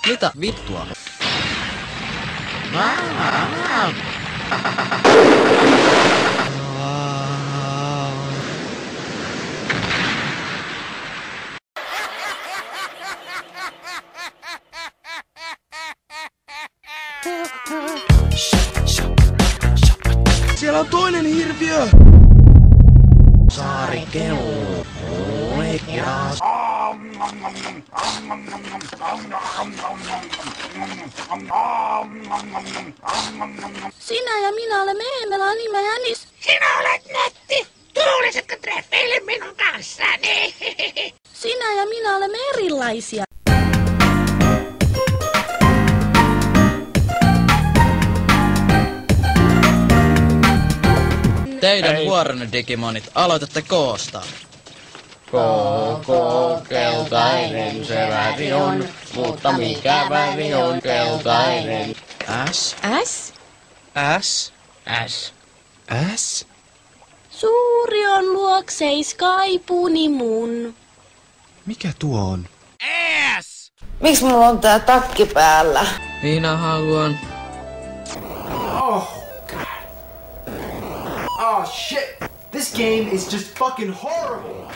Mitä vittua? Siellä on toinen hirviö! Saari kello. Sinä ja minä olemme Eemela nimeänis. Sinä olet nätti! Tulisitko treffeille minun kanssani? Sinä ja minä olemme erilaisia. Teidän vuoronne Digimonit, aloitatte koostaa. Keltainen se väri on, mutta mikä väri on keltainen? S. S? S? S. S? Suuri on luokseis kaipuni mun. Mikä tuo on? Miksi mulla on tää takki päällä? Minä haluan. Oh, God. Oh, shit. This game is just fucking horrible.